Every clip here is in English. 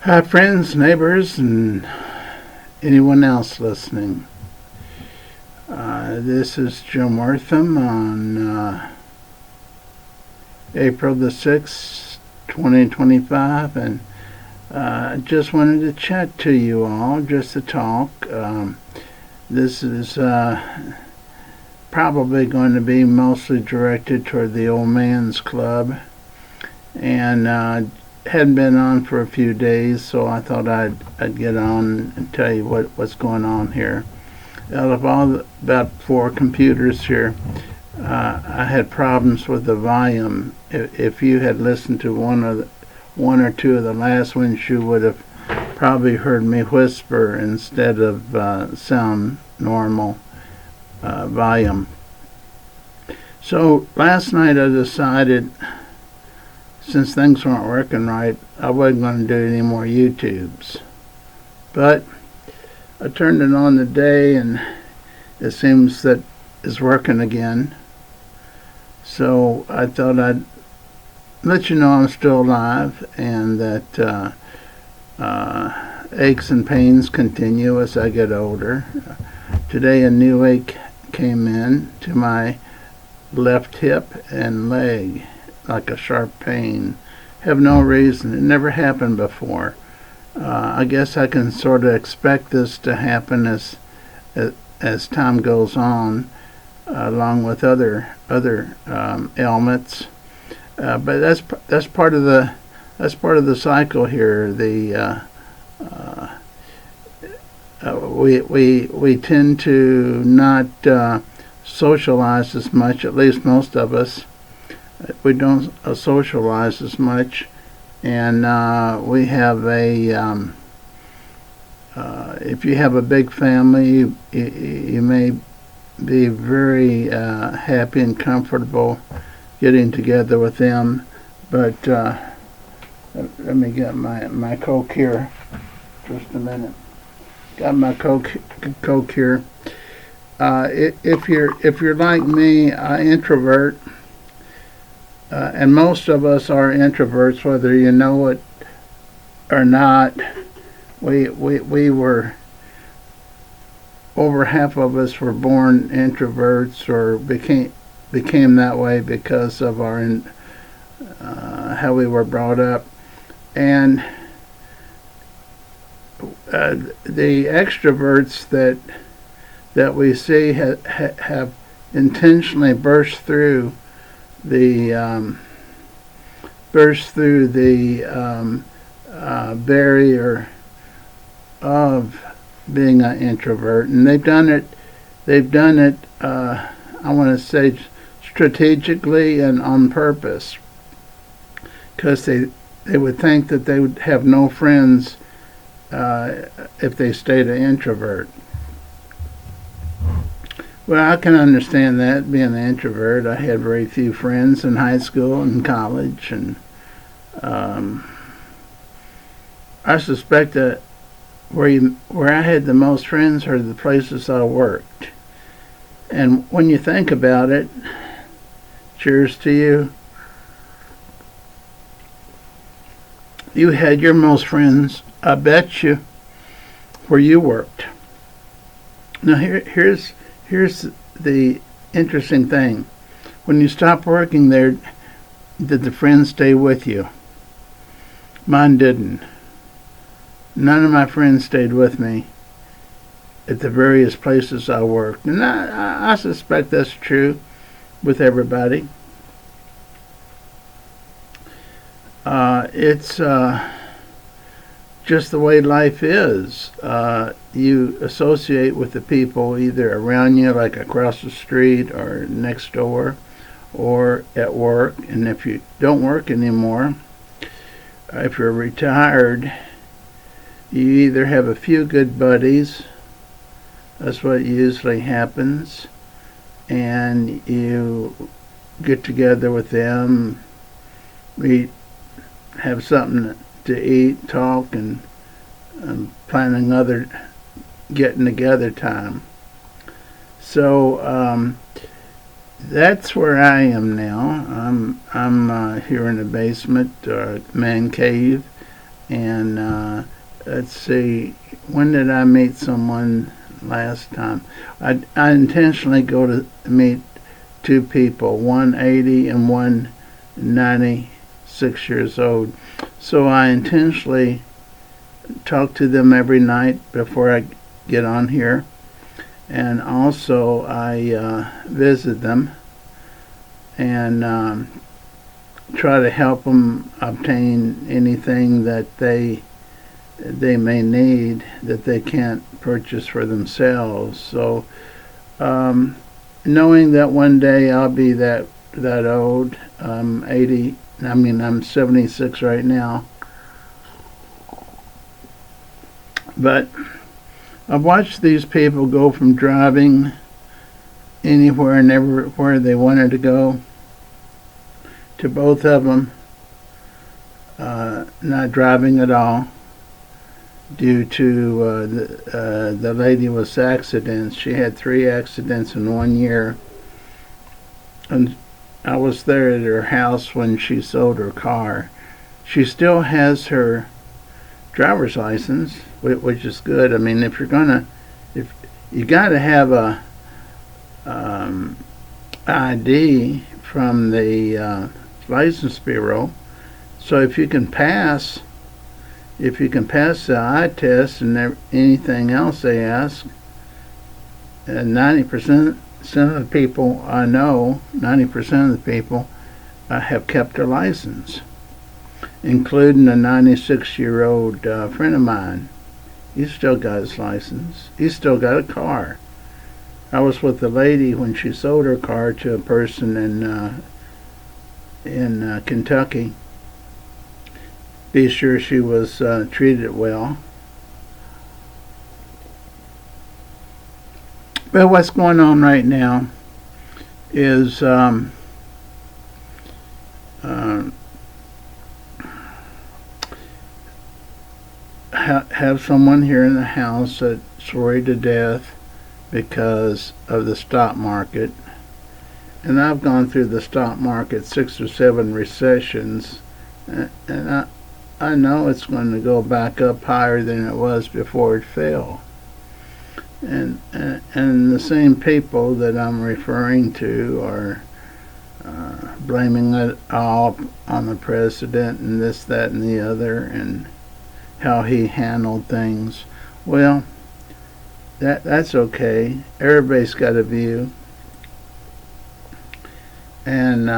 Hi, friends, neighbors, and anyone else listening. This is Jim Wortham on April the 6th, 2025, and just wanted to chat to you all, just to talk. This is probably going to be mostly directed toward the Old Man's Club, and hadn't been on for a few days, so I thought I'd get on and tell you what's going on here. Out of about four computers here, I had problems with the volume. If you had listened to one or two of the last ones, you would have probably heard me whisper instead of sound normal volume. So last night I decided, since things weren't working right, I wasn't going to do any more YouTubes. But I turned it on today, and it seems that it's working again. So I thought I'd let you know I'm still alive, and that aches and pains continue as I get older. Today a new ache came in to my left hip and leg, like a sharp pain. Have no reason. It never happened before. I guess I can sort of expect this to happen as time goes on, along with other ailments. But that's part of the cycle here. We tend to not socialize as much. At least most of us. We don't socialize as much, and we have if you have a big family, you may be very happy and comfortable getting together with them. But let me get my Coke here. Just a minute. Got my Coke here. If you're like me, introvert. And most of us are introverts, whether you know it or not. We were, over half of us were born introverts or became that way because of our how we were brought up. And the extroverts that we see have intentionally burst through the barrier of being an introvert, and they've done it I want to say strategically and on purpose, because they would think that they would have no friends if they stayed an introvert. Well, I can understand that, being an introvert. I had very few friends in high school and college, and I suspect that where I had the most friends are the places I worked. And when you think about it, cheers to you, you had your most friends, I bet you, where you worked. Now here's the interesting thing. When you stop working there, did the friends stay with you? Mine didn't. None of my friends stayed with me at the various places I worked. And I suspect that's true with everybody. It's just the way life is. You associate with the people either around you, like across the street or next door, or at work. And if you don't work anymore, if you're retired, you either have a few good buddies. That's what usually happens, and you get together with them, eat, have something to eat, talk, and plan another getting together time. So that's where I am now. I'm here in the basement, man cave. And let's see, when did I meet someone last time? I intentionally go to meet two people, one 80 and one 96 years old. So I intentionally talk to them every night before I get on here. And also I visit them and try to help them obtain anything that they may need that they can't purchase for themselves. So knowing that one day I'll be that old, 80, I'm 76 right now, but I've watched these people go from driving anywhere and everywhere they wanted to go to both of them not driving at all due to the lady with accidents. She had 3 accidents in 1 year, and I was there at her house when she sold her car. She still has her driver's license, which is good. I mean, if you got to have a ID from the license bureau. So if you can pass the eye test and anything else they ask, 90% of the people I know, 90% of the people have kept their license, including a 96-year-old friend of mine. He's still got his license. He's still got a car. I was with the lady when she sold her car to a person in Kentucky. Be sure she was treated well. But what's going on right now is have someone here in the house that's worried to death because of the stock market. And I've gone through the stock market 6 or 7 recessions, and I know it's going to go back up higher than it was before it fell. And the same people that I'm referring to are blaming it all on the president and this, that, and the other, and how he handled things. Well, that's okay. Everybody's got a view, and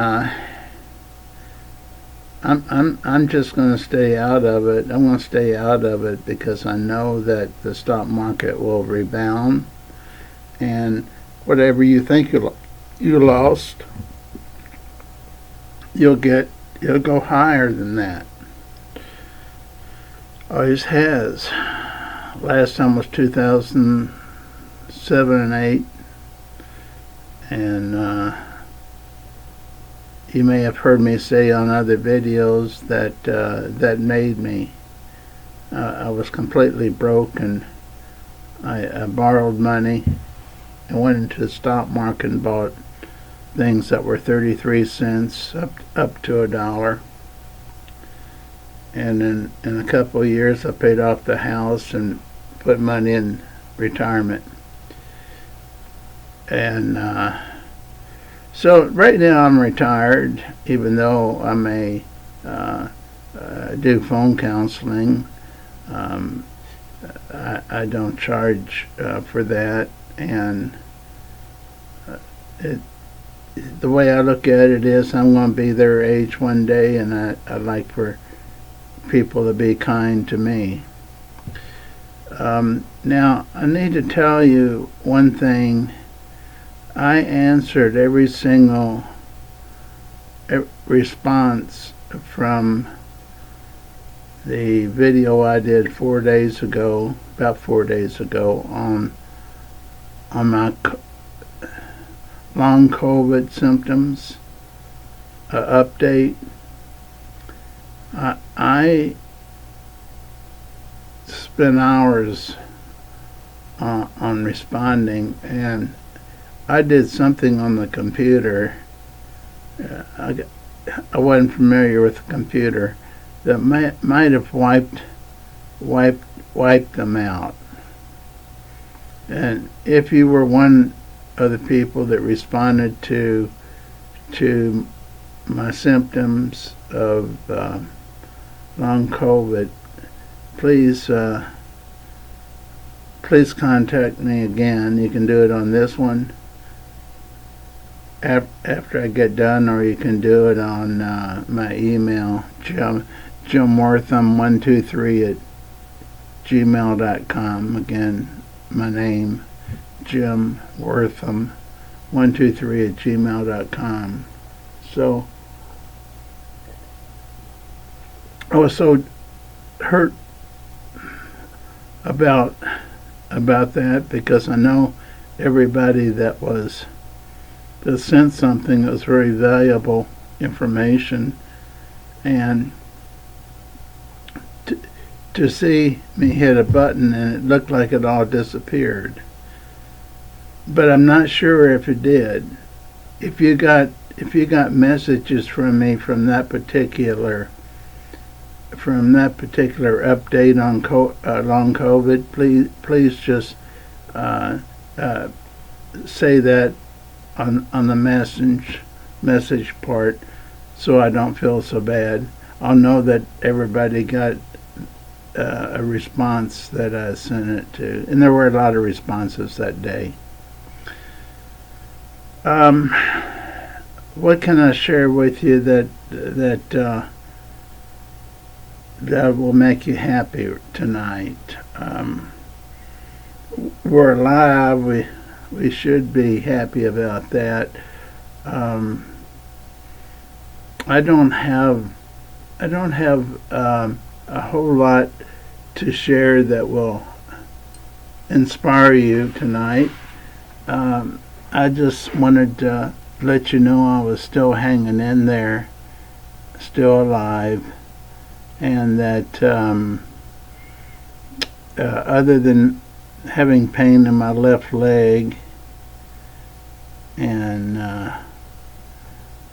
I'm just going to stay out of it. I'm going to stay out of it because I know that the stock market will rebound, and whatever you think you lost, it'll go higher than that. Always has. Last time was 2007 and 8, and you may have heard me say on other videos that that made me. I was completely broke, and I borrowed money and went into the stock market and bought things that were 33 cents up to $1. And in a couple of years, I paid off the house and put money in retirement. And so right now I'm retired, even though I may do phone counseling. I don't charge for that, and the way I look at it is I'm going to be their age one day, and I like for people to be kind to me. Now, I need to tell you one thing. I answered every single response from the video I did about 4 days ago, on my long COVID symptoms update. I spent hours on responding, and I did something on the computer. I wasn't familiar with the computer, that might have wiped them out. And if you were one of the people that responded to my symptoms of long COVID, please contact me again. You can do it on this one after I get done, or you can do it on my email, jimwortham123@gmail.com. Again, my name, jimwortham123@gmail.com. So I was so hurt about that, because I know everybody that sent something that was very valuable information, and to see me hit a button and it looked like it all disappeared. But I'm not sure if it did. If you got messages from me from that particular update on long COVID, please just say that on the message part, so I don't feel so bad. I'll know that everybody got a response that I sent it to, and there were a lot of responses that day. What can I share with you that will make you happy tonight? We're alive. We should be happy about that. I don't have a whole lot to share that will inspire you tonight. I just wanted to let you know I was still hanging in there, still alive, and that other than having pain in my left leg, and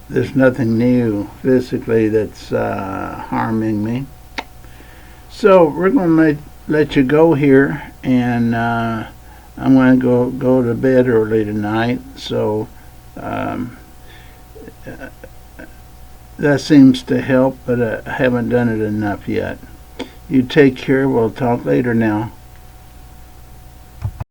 there's nothing new physically that's harming me. So we're going to let you go here, and I'm going to go to bed early tonight. So that seems to help, but I haven't done it enough yet. You take care. We'll talk later now.